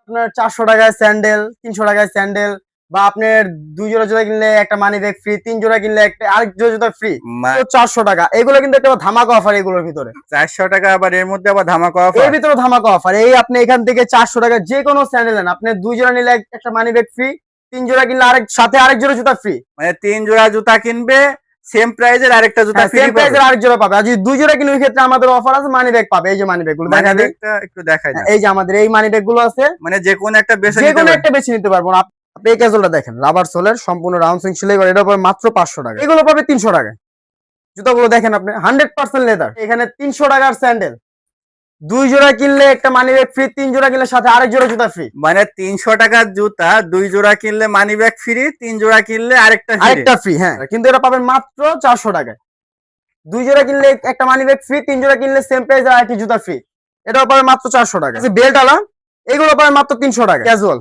আপনার 400 টাকায় স্যান্ডেল, 300 টাকায় স্যান্ডেল, বা আপনার 2 জোড়া জুতা কিনলে একটা মানি ব্যাগ ফ্রি, 3 জোড়া কিনলে একটা আরেক জোড়া জুতা ফ্রি। তো 400 টাকা, এগুলো কিন্তু একটা ধামাকা অফার এগুলোর ভিতরে। 400 টাকা, আবার এর মধ্যে আবার ধামাকা এর অফার। ভিতরে ধামাকা অফার। এই আপনি এখান থেকে 400 টাকা যে কোনো স্যান্ডেল নেন, আপনি 2 জোড়া নিলে একটা মানি ব্যাগ ফ্রি, 3 জোড়া কিনলে সাথে আরেক জোড়া জুতা ফ্রি। মানে 3 জোড়া জুতা কিনবে, সেম প্রাইজের আরেকটা জুতা ফ্রি সেম পাবে। প্রাইসের আরেক জোড়া পাবে। আর যদি 2 জোড়া কিনে ওই ক্ষেত্রে আমাদের অফার আছে, মানি ব্যাগ পাবে। এই যে মানি ব্যাগ গুলো দেখা দেয়, একটু দেখাই না। এই যে আমাদের এই মানি ব্যাগ গুলো আছে, মানে যে কোনো একটা বেছে যে নিতে কোনো পারবে। একটা বেছে নিতে পারবো। আপনি এই ক্যাজুয়ালটা দেখেন, রাবার সোলের সম্পূর্ণ রাউন্ড সুইং সেলাই করে, এটা পাবে মাত্র 500 টাকা। এগুলো পাবে 300 টাকায়। জুতাগুলো দেখেন আপনি, 100% লেদার। এখানে 300 টাকার স্যান্ডেল, 2 জোড়া কিনলে একটা মানি ব্যাগ ফ্রি, 3 জোড়া কিনলে সাথে আরেক জোড়া জুতা ফ্রি। মানে 300 টাকার জুতা 2 জোড়া কিনলে মানি ব্যাগ ফ্রি, 3 জোড়া কিনলে আরেকটা ফ্রি। হ্যাঁ, কিন্তু এটা পাবেন মাত্র 400 টাকায়। 2 জোড়া কিনলে একটা মানি ব্যাগ ফ্রি, 3 জোড়া কিনলে সেম প্রাইস আর একটি জুতা ফ্রি। এটাও পাবেন মাত্র 400 টাকা। বেল্ট আলা, এগুলো পাবেন মাত্র 300 টাকা। ক্যাজুয়াল,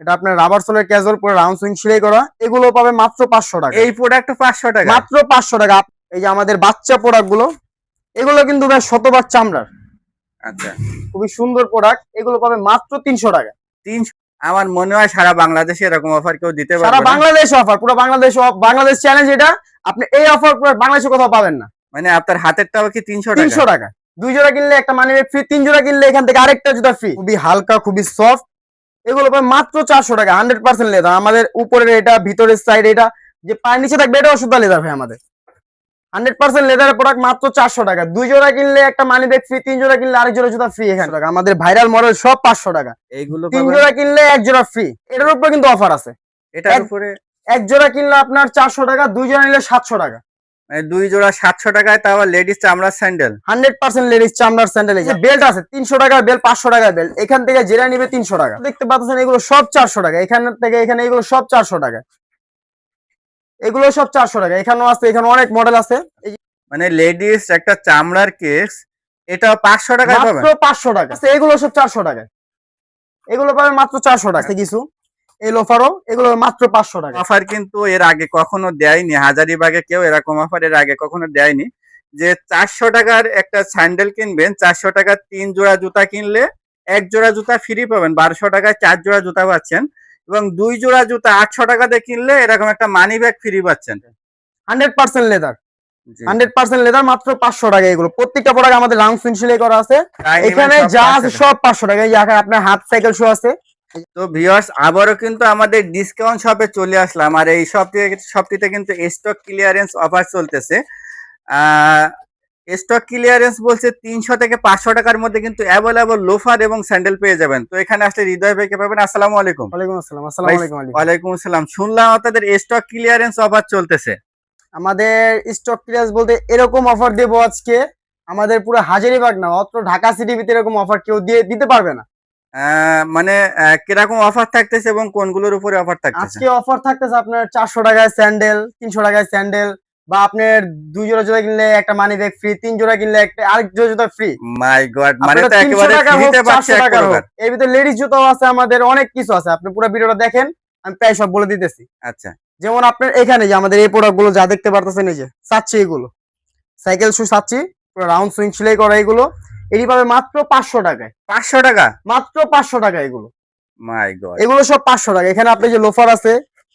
এটা আপনার রাবার সোলের ক্যাজুয়াল, পুরো রাউন্ড সুইং সেলাই করা, এগুলো পাবে মাত্র 500 টাকা। এই প্রোডাক্ট 500 টাকা, মাত্র 500 টাকা। এই যে আমাদের বাচ্চা প্রোডাক্ট গুলো, এগুলো কিন্তু ভাই শতভাগ চামড়ার। আচ্ছা, খুবই সুন্দর প্রোডাক্ট, এগুলো পাবে মাত্র 300 টাকা। 300। আমার মনে হয় সারা বাংলাদেশে এরকম অফার কেউ দিতে পারবে সারা না। বাংলাদেশ অফার, পুরো বাংলাদেশ চ্যালেঞ্জ এটা। আপনি এই অফার পুরো বাংলাদেশে কোথাও পাবেন না। মানে আপনার হাতেরটাও কি 300 টাকা? 300 টাকা। 2 জোড়া কিনলে একটা মানি ব্যাগ ফ্রি, 3 জোড়া কিনলে এখান থেকে আরেকটা জুতা ফ্রি। খুবই হালকা, খুবই সফট, এগুলো পাবে মাত্র 400 টাকা। 100% লেদার। আমাদের উপরের এটা, ভিতরের সাইড এটা, যে পায়ের নিচে থাকবে এটাও সুতা লেদার ভাই আমাদের। 100% লেদারের প্রোডাক্ট, মাত্র 400 টাকা। 2 জোড়া কিনলে একটা মানি ব্যাগ ফ্রি, 3 জোড়া কিনলে আরেক জোড়া জুতা ফ্রি। এখানে আমাদের ভাইরাল মডেল সব 500 টাকা। এইগুলো 3 জোড়া কিনলে 1 জোড়া ফ্রি। এটার উপরে কিন্তু অফার আছে। এটার উপরে 1 জোড়া কিনলে আপনার 400 টাকা, 2 জোড়া নিলে 700 টাকা। মানে 2 জোড়া 700 টাকায়, তাও আবার লেডিস চামড়ার স্যান্ডেল। 100% লেডিস চামড়ার স্যান্ডেল। এই যে বেল্ট আছে, 300 টাকার বেল্ট, 500 টাকার বেল্ট, এখান থেকে যেটা নিবে 300 টাকা। দেখতে পাচ্ছেন এগুলো সব 400 টাকা। এখান থেকে এখানে এগুলো সব 400 টাকা। এগুলো সব 400 টাকা। এখানেও আছে, এখানে অনেক মডেল আছে। মানে লেডিস একটা চামড়ার কেস, এটাও 500 টাকায় পাবেন। মাত্র 500 টাকা। এগুলো সব 400 টাকা। এগুলো পাবেন মাত্র 400 টাকা। কিছু এই লোফারও, এগুলো মাত্র 500 টাকা। অফার কিন্তু এর আগে কখনো দেয়নি, হাজারিবাগে কেউ এরকম অফার এর আগে কখনো দেয়নি যে 400 টাকার একটা স্যান্ডেল কিনবেন, 400 টাকার 3 জোড়া জুতা কিনলে 1 জোড়া জুতা ফ্রি পাবেন, 1200 টাকায় 4 জোড়া জুতা পাচ্ছেন, এবং 2 জোড়া জুতা 800 টাকাতে কিনলে এরকম একটা মানি ব্যাগ ফ্রি পাচ্ছেন। 100% লেদার। 100% লেদার, মাত্র 500 টাকা। এগুলো প্রত্যেকটা প্রোডাক্ট আমাদের রাউন্ড সুইং সেলাই করা আছে। এখানে যা আছে সব 500 টাকা। এই যে আপনার হাত সাইকেল শো আছে। তো ভিউয়ার্স, আবারও কিন্তু আমাদের ডিসকাউন্ট শপে চলে আসলাম, আর এই শপটিতে কিন্তু স্টক ক্লিয়ারেন্স অফার চলতেছে। স্টক ক্লিয়ারেন্স বলছে 300 থেকে 500 টাকার মধ্যে কিন্তু অ্যাভেলেবল লোফার এবং স্যান্ডেল পেয়ে যাবেন। তো এখানে আসলে হৃদয় ভাইকে পাবেন। আসসালামু আলাইকুম। ওয়ালাইকুম আসসালাম। আসসালামু আলাইকুম। ওয়ালাইকুম আসসালাম। শুনলাম আপনাদের স্টক ক্লিয়ারেন্স অফার চলতেছে। আমাদের স্টক ক্লিয়ারেন্স বলতে এরকম অফার দেবো আজকে, আমাদের পুরো হাজারিবাগ না, অত ঢাকা সিটির ভিতরে এরকম অফার কেউ দিতে পারবে না। মানে কিরকম অফার থাকতেছে এবং কোনগুলোর উপরে অফার থাকতেছে? আজকে অফার থাকতেছে আপনার 400 টাকায় স্যান্ডেল, 300 টাকায় স্যান্ডেল, বা আপনার 2 জোড়া জুতা কিনলে একটা মানি ব্যাগ ফ্রি, 3 জোড়া কিনলে একটা আরেক জোড়া জুতা ফ্রি। মাই গড, মানে তো একেবারে ফ্রিতে পাচ্ছে এক প্রকার। এর ভিতরে লেডিস জুতাও আছে, আমাদের অনেক কিছু আছে। আপনি পুরো ভিডিওটা দেখেন, আমি প্রায় সব বলে দিতেছি। আচ্ছা, যেমন আপনার এখানে যে আমাদের এই প্রোডাক্ট গুলো যা দেখতে পারতেছেন, এই যে চাচ্ছি, এগুলো সাইকেল শু চাচ্ছি, পুরো রাউন্ড সুইং সেলাই করা, এগুলো এটি পাবে মাত্র 500 টাকায়। 500 টাকা, মাত্র 500 টাকা। এগুলো মাই গড, এগুলো সব 500 টাকা। এখানে আপনি যে লোফার আছে,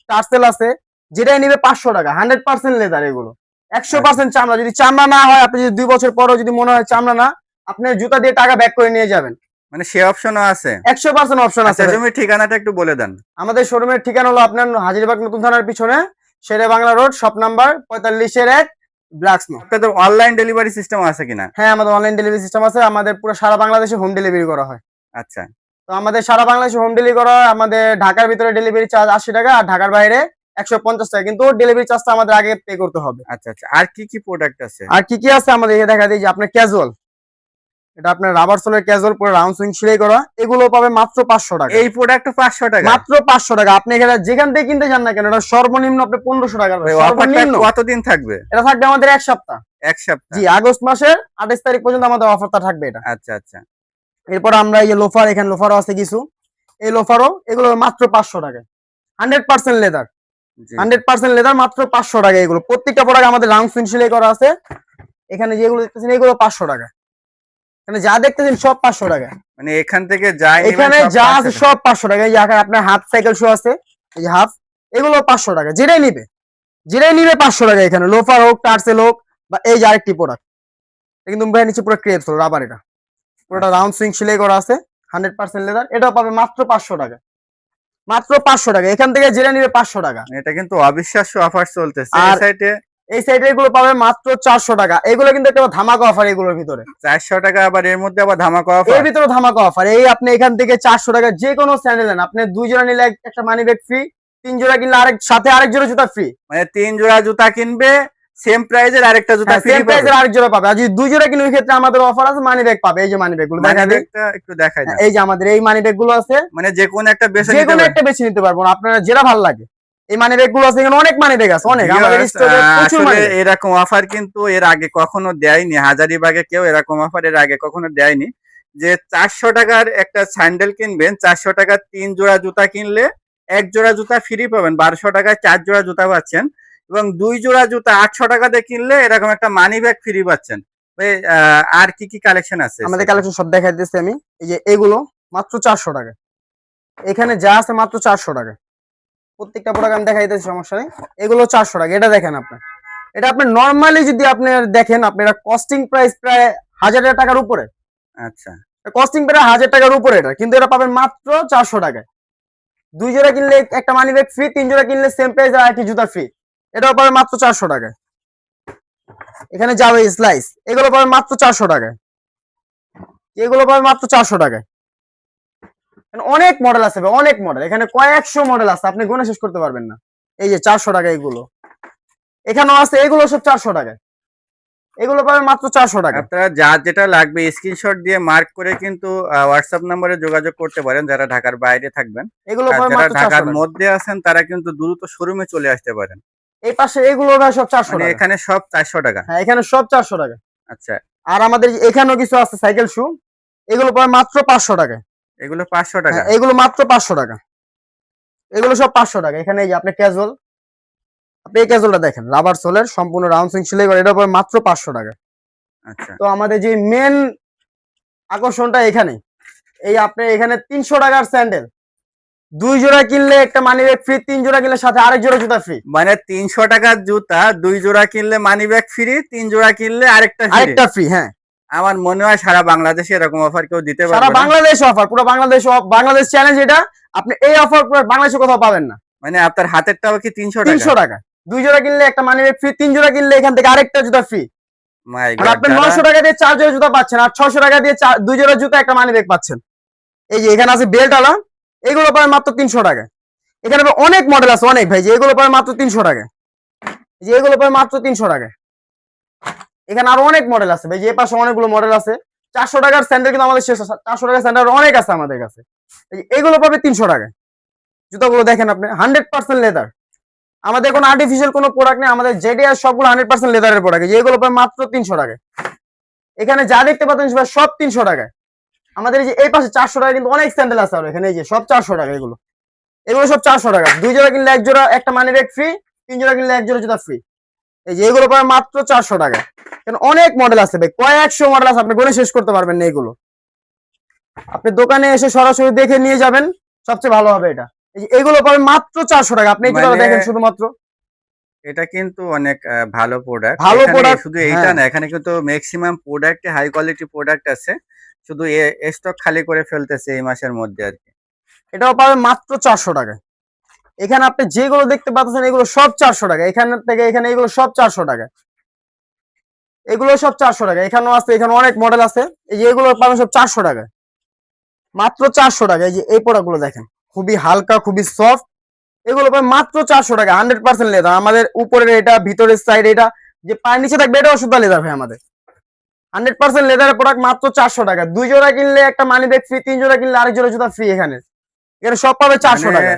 টার্সেল আছে, যেটাই নিবে 500 টাকা। 100% লেদার, এগুলো 100% চামড়া। যদি চামড়া না হয়, আপনি যদি 2 বছর পরও যদি মনে হয় চামড়া না, আপনি জুতা দিয়ে টাকা ব্যাক করে নিয়ে যাবেন। মানে সে অপশনও আছে? 100% অপশন আছে। তুমি ঠিকানাটা একটু বলে দেন। আমাদের শোরুমের ঠিকানা হলো আপনার হাজারীবাগ নতুন থানার পিছনে, Shere Bangla road, shop number 45-1, ব্ল্যাকস্নো। আপনাদের অনলাইন ডেলিভারি সিস্টেম আছে কিনা? হ্যাঁ, আমাদের অনলাইন ডেলিভারি সিস্টেম আছে। আমাদের পুরো সারা বাংলাদেশে হোম ডেলিভারি করা হয়। আচ্ছা, তো আমাদের সারা বাংলাদেশে হোম ডেলিভারি করা হয়। আমাদের ঢাকার ভিতরে ডেলিভারি চার্জ 80 টাকা, আর ঢাকার বাইরে 150 টাকা, কিন্তু ডেলিভারি চার্জটা আমাদের আগে পে করতে হবে। আচ্ছা, আচ্ছা। আর কি কি প্রোডাক্ট আছে? আর কি কি আছে আমাদের এখানে দেখা দিই, যে আপনার ক্যাজুয়াল, এটা আপনার রাবার সোলের ক্যাজুয়াল, পুরো রাউন্ড সুইং সেলাই করা, এগুলো পাবে মাত্র 500 টাকা। এই প্রোডাক্ট 500 টাকা, মাত্র 500 টাকা। আপনি এখানে যেখান থেকে কিনতে চান না কেন, এটা সর্বনিম্ন আপনি 1500 টাকা। সর্বনিম্ন কতদিন থাকবে? এটা থাকবে আমাদের 1 সপ্তাহ। 1 সপ্তাহ? জি, আগস্ট মাসের 28 তারিখ পর্যন্ত আমাদের অফারটা থাকবে এটা। আচ্ছা, আচ্ছা। এরপর আমরা এই লোফার, এখানে লোফারও আছে কিছু, এই লোফারও, এগুলো মাত্র 500 টাকায়। 100% লেদার, 100% লেদার, মাত্র 500 টাকা। এগুলো প্রত্যেকটা প্রোডাক্ট আমাদের রাউন্ড সুইং সেলাই করা আছে। এখানে যেগুলো দেখতেছেন, এগুলো 500 টাকা। এখানে যা দেখতেছেন সব 500 টাকা। মানে এখান থেকে যাই এখানে যা আছে সব 500 টাকা। এই যে আপনার হাফ সাইকেল শু আছে, এই যে হাফ, এগুলো 500 টাকা। যেটাই নিবে 500 টাকা। এখানে লোফার হোক, টার্সেল হোক, বা এই যে আরেকটি প্রোডাক্ট, এটা কিন্তু ভাই নিচে পুরো ক্রেপস রাবার, এটা পুরোটা রাউন্ড সুইং সেলাই করা আছে, 100% লেদার। এটাও পাবে মাত্র 500 টাকা, মাত্র 500 টাকা। এখান থেকে যেটা নিবে 500 টাকা। এটা কিন্তু অবিশ্বাস্য অফার চলতেছে। আর এই সাইডে এই সাইডে এগুলো পাবে মাত্র 400 টাকা। এগুলো কিন্তু একটা ধামাকা অফার এগুলোর ভিতরে। 400 টাকা, আবার এর মধ্যে আবার ধামাকা এর অফার। ভিতরে ধামাকা অফার। এই আপনি এখান থেকে 400 টাকা যে কোনো স্যান্ডেল নেন, আপনি 2 জোড়া নিলে একটা মানি ব্যাগ ফ্রি, 3 জোড়া কিনলে সাথে আরেক জোড়া জুতা ফ্রি। মানে 3 জোড়া জুতা কিনবে, সেম প্রাইজের আরেকটা জুতা ফ্রি সেম পাবে। প্রাইসের আরেক জোড়া পাবে। আর যদি 2 জোড়া কিনে ওই ক্ষেত্রে আমাদের অফার আছে, মানি ব্যাগ পাবে। এই যে মানি ব্যাগ গুলো দেখা যায়, একটু দেখাই না। এই যে আমাদের এই মানি ব্যাগ গুলো আছে, মানে যে কোনো একটা বেছে যে নিতে কোনো পারবেন। একটা বেছে নিতে পারবো, আপনারা যেটা ভালো লাগে। এই মানি ব্যাগ গুলো আছে, এখানে অনেক মানি ব্যাগ আছে, অনেক আমাদের স্টকে প্রচুর মানি ব্যাগ। এরকম অফার কিন্তু এর আগে কখনো দেয়নি। হাজারীবাগে কেউ এরকম অফার এর আগে কখনো দেয়নি যে 400 টাকার একটা স্যান্ডেল কিনবেন, 400 টাকার 3 জোড়া জুতা কিনলে 1 জোড়া জুতা ফ্রি পাবেন, 1200 টাকায় 4 জোড়া জুতা পাচ্ছেন, এবং 2 জোড়া জুতা 800 টাকাতে কিনলে এরকম একটা মানি ব্যাগ ফ্রি পাচ্ছেন। আর কি কি কালেকশন আছে? আমাদের কালেকশন সব দেখাই দিচ্ছি আমি। এই যে এগুলো মাত্র 400 টাকা। এখানে যা আছে মাত্র 400 টাকা। প্রত্যেকটা প্রোডাক্ট আমি দেখাই দিচ্ছি, সমস্যা নেই। এগুলো 400 টাকা। এটা দেখেন আপনি, এটা আপনি নরমালি যদি আপনি দেখেন, আপনারা কস্টিং প্রাইস প্রায় 1000 টাকার উপরে। আচ্ছা, কস্টিং প্রায় 1000 টাকার উপরে এটা, কিন্তু এটা পাবেন মাত্র 400 টাকায়। 2 জোড়া কিনলে একটা মানি ব্যাগ ফ্রি, 3 জোড়া কিনলে সেম প্রাইস আর একটি জুতা ফ্রি। এটাও পাবেন মাত্র 400 টাকায়। এখানে যাবে স্লাইস, এগুলো পাবেন মাত্র 400 টাকায়। এগুলো পাবেন মাত্র 400 টাকায়। অনেক মডেল আছে ভাই, অনেক মডেল। এখানে কয়েকশো মডেল আছে, আপনি গুনে শেষ করতে পারবেন না। এই যে 400 টাকা এগুলো, এখানেও আছে, এগুলো সব 400 টাকায়। এগুলো পাবেন মাত্র 400 টাকা। আপনারা যার যেটা লাগবে স্ক্রিনশট দিয়ে মার্ক করে কিন্তু হোয়াটসঅ্যাপ নম্বরে যোগাযোগ করতে পারেন, যারা ঢাকার বাইরে থাকবেন। এগুলো আর পাবেন যারা মাত্র 400 ঢাকার টাকা। মধ্যে আছেন তারা কিন্তু দ্রুত শোরুমে চলে আসতে পারেন। এই পাশে এগুলো ভাই সব 400 মানে টাকা। এখানে সব 400 টাকা। হ্যাঁ, এখানে সব 400 টাকা। আচ্ছা, আর আমাদের এখানেও কিছু আছে সাইকেল শু, এগুলো পাবেন মাত্র 500 টাকা। এগুলো 500 টাকা। হ্যাঁ, এগুলো মাত্র 500 টাকা। এগুলো সব 500 টাকা। এখানে এই যে আপনি ক্যাজুয়াল, আপনি এই ক্যাজুয়ালটা দেখেন, রাবার সোলের সম্পূর্ণ রাউন্ড সুইং সেলাই করা, এটা পাবেন মাত্র 500 টাকা। আচ্ছা, তো আমাদের যে মেন আকর্ষণটা এখানে, এই আপনি এখানে 300 টাকার স্যান্ডেল 2 জোড়া কিনলে একটা মানি ব্যাগ ফ্রি, 3 জোড়া কিনলে সাথে আরেক জোড়া জুতা ফ্রি। মানে 300 টাকার জুতা 2 জোড়া কিনলে মানি ব্যাগ ফ্রি, 3 জোড়া কিনলে আরেকটা ফ্রি। হ্যাঁ, আমার মনে হয় সারা বাংলাদেশে এরকম অফার কেউ দিতে পারবে সারা না। বাংলাদেশ অফার, পুরো বাংলাদেশ চ্যালেঞ্জ এটা। আপনি এই অফার বাংলাদেশে কোথাও পাবেন না। মানে আপনার হাতেরটাও কি 300 টাকা? 300 টাকা। 2 জোড়া কিনলে একটা মানি ব্যাগ ফ্রি, 3 জোড়া কিনলে এখান থেকে আরেকটা জুতা ফ্রি। মাই আর গড, আপনি 900 টাকা দিয়ে 4 জোড়া জুতা পাচ্ছেন, আর 600 টাকা দিয়ে 2 জোড়া জুতা একটা মানি ব্যাগ পাচ্ছেন। এই যে এখানে আছে বেল্ট আলা, এগুলো পাবেন মাত্র 300 টাকা। এখানে অনেক মডেল আছে, অনেক ভাই। যে এগুলো পাবেন মাত্র 300 টাকা। যে এগুলো পাবেন মাত্র 300 টাকা। এখানে আরো অনেক মডেল আছে ভাই, যে পাশে অনেকগুলো মডেল আছে। 400 টাকার স্যান্ডেল কিন্তু আমাদের শেষ, 400 টাকার স্যান্ডেল অনেক আছে আমাদের কাছে। এগুলো পাবে 300 টাকা। জুতাগুলো দেখেন আপনি, 100% লেদার। আমাদের কোনো আর্টিফিশিয়াল কোনো প্রোডাক্ট নেই, আমাদের জেডিআর সবগুলো 100% লেদারের প্রোডাক্ট। যেগুলো পাবে মাত্র 300 টাকা। এখানে যা দেখতে পাচ্ছেন সব 300 টাকা। আমাদের এই যে এই পাশে 400 টাকা কিন্তু অনেক স্যান্ডেল আছে, আর এখানে এই যে সব 400 টাকা। এগুলো এগুলো সব 400 টাকা। 2 জোড়া কিনলে 1 জোড়া একটা মানি ব্যাগ ফ্রি, 3 জোড়া কিনলে 1 জোড়া জুতা ফ্রি। এই যে এগুলো পাবে মাত্র 400 টাকা। কারণ অনেক মডেল আছে ভাই, কয়েকশো মডেল আছে, আপনি গুনে শেষ করতে পারবেন না। এগুলো আপনি দোকানে এসে সরাসরি দেখে নিয়ে যাবেন, সবচেয়ে ভালো হবে এটা। এই যে এগুলো পাবেন মাত্র 400 টাকা। আপনি এই জুতাটা দেখেন শুধুমাত্র। এটা কিন্তু অনেক ভালো প্রোডাক্ট। ভালো প্রোডাক্ট শুধু এইটা না, এখানে কিন্তু ম্যাক্সিমাম প্রোডাক্টে হাই কোয়ালিটি প্রোডাক্ট আছে। শুধু স্টক খালি করে ফেলতেছে এই মাসের মধ্যে আর কি। এটাও পাবেন মাত্র 400 টাকা। এখানে আপনি যেগুলো দেখতে পাচ্ছেন এগুলো সব 400 টাকা। এখান থেকে এখানে এগুলো সব 400 টাকা। এগুলো সব 400 টাকা। এখানেও আছে, এখানে অনেক মডেল আছে। এই যে এগুলো পাবেন সব 400 টাকা, মাত্র 400 টাকা। এই যে এই প্রোডাক্টগুলো দেখেন, খুবই হালকা, খুবই সফট। এগুলো পাবেন মাত্র 400 টাকা। 100% লেদার। আমাদের উপরের এটা, ভিতরের সাইড এটা, যে পায়ের নিচে থাকবে এটাও শুধু লেদার ভাই আমাদের। 100% লেদারের প্রোডাক্ট, মাত্র 400 টাকা। 2 জোড়া কিনলে একটা মানি ব্যাগ ফ্রি, 3 জোড়া কিনলে আরেক জোড়া জুতা ফ্রি। এখানে এখানে সব পাবে 400 টাকা।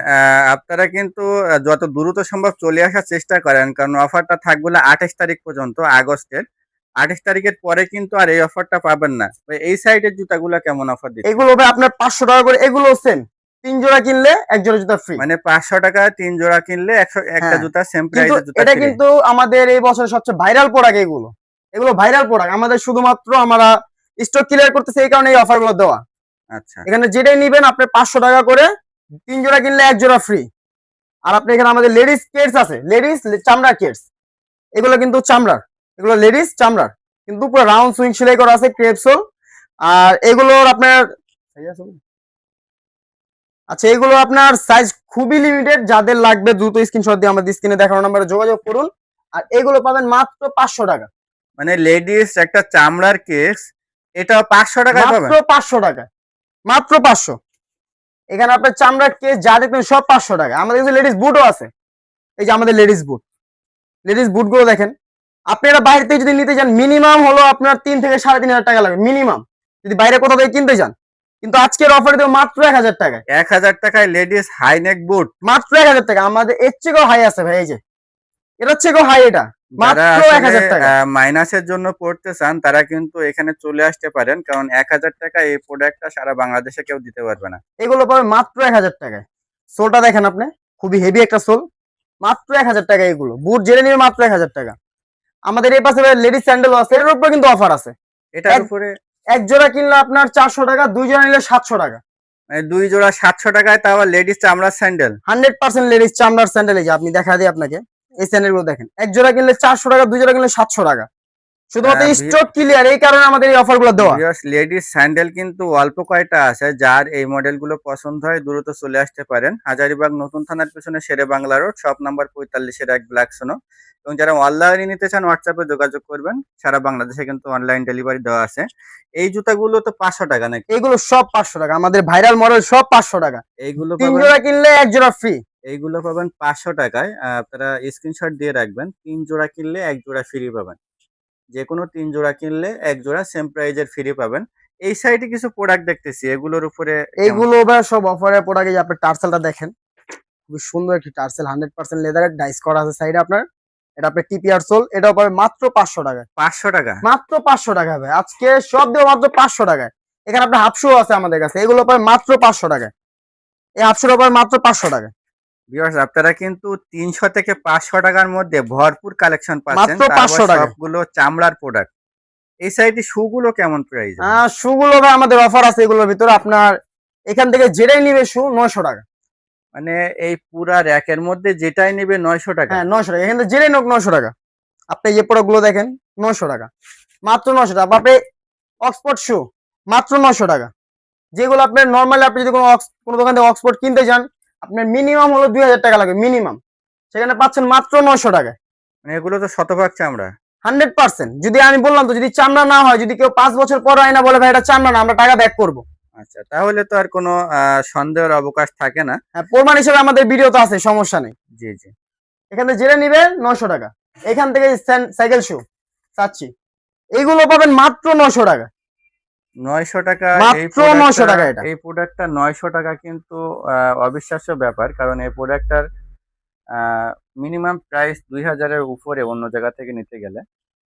আপনারা কিন্তু যত দ্রুত সম্ভব চলে আসার চেষ্টা করেন, কারণ অফারটা থাকবে 28 তারিখ পর্যন্ত, আগস্টের 28 তারিখের পরে কিন্তু আর এই অফারটা পাবেন না। এই সাইডের জুতাগুলো কেমন অফার দিচ্ছে? এগুলো ভাই আপনার 500 টাকা করে। এগুলো সেম, 3 জোড়া কিনলে 1 জোড়া জুতা ফ্রি। মানে 500 টাকা 3 জোড়া কিনলে একটা জুতা সেম প্রাইসের জুতা এটা ফ্রি। কিন্তু আমাদের এই বছরের সবচেয়ে ভাইরাল প্রোডাক্ট। এগুলো ভাইরাল প্রোডাক্ট আমাদের। শুধুমাত্র আমরা স্টক ক্লিয়ার করতেছে, এই কারণে এই অফার গুলো দেওয়া। আচ্ছা এখানে যেটাই নিবেন আপনি 500 টাকা করে, 3 জোড়া কিনলে 1 জোড়া ফ্রি। আর আপনি এখানে আমাদের লেডিস কেটস আছে, লেডিস চামড়া কেটস, এগুলো কিন্তু চামড়ার, এগুলো লেডিস চামড়ার, কিন্তু পুরো রাউন্ড সুইং সেলাই করা আছে ক্রেপসোল। আর এগুলোর আপনার আচ্ছা, এগুলো আপনার সাইজ খুবই লিমিটেড, যাদের লাগবে দ্রুত স্ক্রিনশট দিয়ে আমাদের স্ক্রিনে দেখানো নম্বরে যোগাযোগ করুন। আর এগুলো পাবেন মাত্র 500 টাকা, মানে লেডিস একটা চামড়ার কেস, এটা 500 টাকায় মাত্র পাবেন। 500 টাকা, মাত্র 500। এখানে আপনার চামড়ার কেস যা দেখবেন সব 500 টাকা। আমাদের কাছে লেডিস বুটও আছে, এই যে আমাদের লেডিস বুট, লেডিস বুট গুলো দেখেন। আপনারা বাইরে থেকে যদি নিতে যান মিনিমাম হলো আপনার 3 থেকে 3,500 টাকা লাগবে মিনিমাম, যদি বাইরে কোথাও থেকে কিনতে যান। কিন্তু আজকের অফারে দেবো মাত্র 1000 টাকায়। 1000 টাকায় লেডিস হাইনেক বুট, মাত্র 1000 টাকা। আমাদের এর চেয়েও হাই আছে ভাই, এই যে এটার চেয়েও হাই, এটা যারা মাত্র 1000 টাকা। মাইনাসের জন্য পড়তে চান তারা কিন্তু এখানে চলে আসতে পারেন, কারণ 1000 টাকা এই প্রোডাক্টটা সারা বাংলাদেশে কেউ দিতে পারবে না। এগুলো পাবে মাত্র 1000 টাকায়। সোলটা দেখেন আপনি, খুবই হেভি একটা সোল, মাত্র 1000 টাকা। এগুলো বুট জেনে নিবে মাত্র 1000 টাকা। আমাদের এই পাশে লেডিস স্যান্ডেলও আছে, এর উপরে কিন্তু অফার আছে। এটার উপরে এক জোড়া কিনলে আপনার 400 টাকা, 2 জোড়া নিলে 700 টাকা। 2 জোড়া 700 টাকায়, তাও লেডিস চামড়ার স্যান্ডেল। 100% লেডিস চামড়ার স্যান্ডেল। এই যে আপনি দেখা দিই আপনাকে, এই স্যান্ডেল গুলো দেখেন, এক জোড়া কিনলে 400 টাকা, 2 জোড়া কিনলে 700 টাকা। শুধুমাত্র স্টক ক্লিয়ার, এই কারণে আমাদের এই অফার গুলো দেওয়া। লেডিস স্যান্ডেল কিন্তু অল্প কয়টা আছে, যার এই মডেল গুলো পছন্দ হয় দ্রুত চলে আসতে পারেন। হাজারীবাগ নতুন থানার পিছনে Shere Bangla road, shop number 45-1 black সোনো। এবং যারা অনলাইনে নিতে চান হোয়াটসঅ্যাপে যোগাযোগ করবেন, সারা বাংলাদেশে কিন্তু অনলাইন ডেলিভারি দেওয়া আছে। এই জুতাগুলো তো 500 টাকা নাকি? এগুলো সব 500 টাকা, আমাদের ভাইরাল মডেল সব 500 টাকা। এইগুলো 3 জোড়া কিনলে 1 জোড়া ফ্রি। এইগুলো পাবেন 500 টাকায়। আপনারা স্ক্রিনশট দিয়ে রাখবেন, 3 জোড়া কিনলে 1 জোড়া ফ্রি পাবেন। যে কোনো 3 জোড়া কিনলে 1 জোড়া সেম প্রাইজের ফ্রি পাবেন। এই সাইডে কিছু প্রোডাক্ট দেখতেছি, এগুলোর উপরে এইগুলো ভাই সব অফারের প্রোডাক্ট। এই যে আপনি টার্সেলটা দেখেন, খুব সুন্দর একটি টার্সেল, 100% লেদারের ডাইস করা আছে সাইডে আপনার। এটা আপনার টিপিআর সোল, এটাও পাবে মাত্র 500 টাকা। 500 টাকা, মাত্র 500 টাকা ভাই, আজকে সব দেবো মাত্র 500 টাকায়। এখানে আপনার হাফ শু আছে আমাদের কাছে, এগুলো পাবে মাত্র 500 টাকা। এই হাফ শুটা পাবে মাত্র 500 টাকা। ভিউয়ার্স আপনারা কিন্তু 300 থেকে 500 টাকার মধ্যে ভরপুর কালেকশন পাচ্ছেন, মাত্র 500 টাকা। সবগুলো চামড়ার প্রোডাক্ট। এই সাইডে শুগুলো কেমন প্রাইস? শুগুলো ভাই আমাদের অফার আছে এগুলোর ভিতরে। আপনার এখান থেকে যেটাই নিবে শু 900 টাকা। মানে এই পুরা র‍্যাকের মধ্যে যেটাই নেবে 900 টাকা? হ্যাঁ 900 টাকা, এখান থেকে যেটাই নোক 900 টাকা। আপনি যে প্রোডাক্ট গুলো দেখেন 900 টাকা, মাত্র 900 টাকা। আপনি অক্সফোর্ড শু মাত্র 900 টাকা। যেগুলো আপনার নর্মালি আপনি যদি কোনো দোকান থেকে অক্সফোর্ড কিনতে যান আপনার মিনিমাম হলো 2000 টাকা লাগবে মিনিমাম, সেখানে পাচ্ছেন মাত্র 900 টাকায়। মানে এগুলো তো শতভাগ চামড়া। 100%। যদি আমি বললাম তো, যদি চামড়া না হয়, যদি কেউ 5 বছর পর আয়না বলে ভাই এটা চামড়া না, আমরা টাকা ব্যাক করবো। আচ্ছা, তাহলে তো আর কোনো সন্দেহের অবকাশ থাকে না। হ্যাঁ, প্রমাণ হিসেবে আমাদের ভিডিও তো আছে, সমস্যা নেই। জি জি। এখানে যেটা নিবে 900 টাকা। এখান থেকে সাইকেল শু চাচ্ছি, এইগুলো পাবেন মাত্র 900 টাকা। 900 টাকা, মাত্র 900 টাকা। এটা এই প্রোডাক্টটা 900 টাকা কিন্তু অবিশ্বাস্য ব্যাপার, কারণ এই প্রোডাক্টটার মিনিমাম প্রাইস 2000 এর উপরে অন্য জায়গা থেকে নিতে গেলে।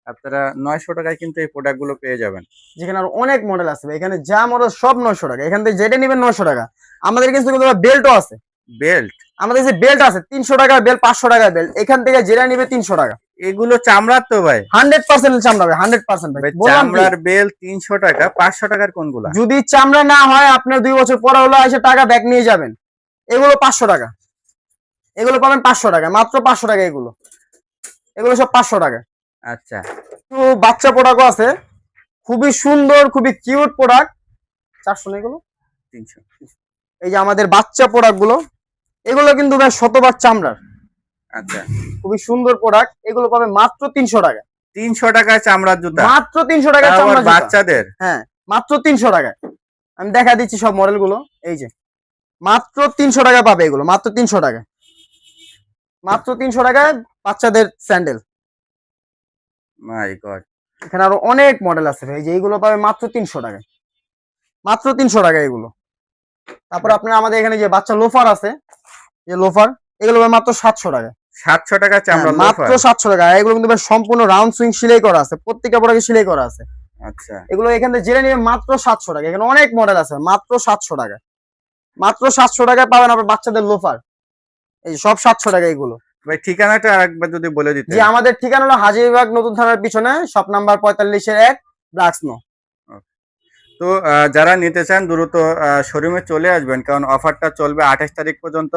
আপনারা 900 টাকায় কিন্তু এই প্রোডাক্ট গুলো পেয়ে যাবেন। যেখানে আর অনেক মডেল আছে, এখানে যা মডেল সব 900 টাকা। এখান থেকে যেটা নিবেন 900 টাকা। আমাদের কিন্তু বেল্টও আছে, বেল্ট আমাদের যে বেল্ট আছে 300 টাকার বেল্ট, 500 টাকার বেল্ট। এখান থেকে যেটা নিবে 300 টাকা। এগুলো চামড়ার তো ভাই? 100% চামড়া ভাই, 100% ভাই। চামড়ার বেল্ট 300 টাকা। 500 টাকার কোনগুলো? যদি চামড়া না হয় আপনার 2 বছর পরে হলো এসে টাকা ব্যাক নিয়ে যাবেন। এগুলো 500 টাকা, এগুলো পাবেন 500 টাকা, মাত্র 500 টাকা। এগুলো এগুলো সব 500 টাকা। আচ্ছা, তো বাচ্চা প্রোডাক্টও আছে, খুবই সুন্দর, খুবই কিউট প্রোডাক্ট। 400 না এগুলো 300। এই যে আমাদের বাচ্চা প্রোডাক্ট গুলো, এগুলো কিন্তু ভাই শতভাগ চামড়ার। আচ্ছা, খুবই সুন্দর প্রোডাক্ট। এগুলো পাবে মাত্র 300 টাকা। 300 টাকায় চামড়ার জুতা? মাত্র 300 টাকা চামড়া জুতা বাচ্চাদের? হ্যাঁ, মাত্র 300 টাকায়। আমি দেখা দিচ্ছি সব মডেল গুলো। এই যে মাত্র 300 টাকা পাবে এগুলো, মাত্র 300 টাকা। মাত্র 300 টাকায় বাচ্চাদের স্যান্ডেল। মাই গড, এখানে আরো অনেক মডেল আছে ভাই। এই যে এইগুলো পাবে মাত্র 300 টাকায়, মাত্র 300 টাকা এগুলো। তারপর আপনার আমাদের এখানে যে বাচ্চা লোফার আছে, যে লোফার, এগুলো পাবে মাত্র 700 টাকা। 700 টাকা চামড়া? মাত্র 700 টাকা। এগুলো কিন্তু সম্পূর্ণ রাউন্ড সুইং সেলাই করা আছে, প্রত্যেকটা প্রোডাক্টে সেলাই করা আছে। আচ্ছা, এগুলো এখান থেকে জেনে নিবে মাত্র 700 টাকা। এখানে অনেক মডেল আছে, মাত্র 700 টাকা। মাত্র 700 টাকায় পাবেন আপনার বাচ্চাদের লোফার। এই সব 700 টাকা এগুলো। ভাই ঠিকানাটা আরেকবার যদি বলে দিতে। জি, আমাদের ঠিকানা হলো হাজিরবাগ নতুন থানার পিছনে, শপ নাম্বার 45-1 ব্ল্যাক স্নো। তো যারা নিতে চান দ্রুত শোরুমে চলে আসবেন, কারণ অফারটা চলবে 28 তারিখ পর্যন্ত।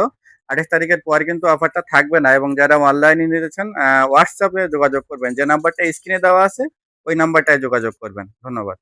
28 তারিখের পর কিন্তু অফারটা থাকবে না। এবং যারা অনলাইনে নিতে চান হোয়াটসঅ্যাপে যোগাযোগ করবেন, যে নাম্বারটা স্ক্রিনে দেওয়া আছে ওই নাম্বারটায় যোগাযোগ করবেন। ধন্যবাদ।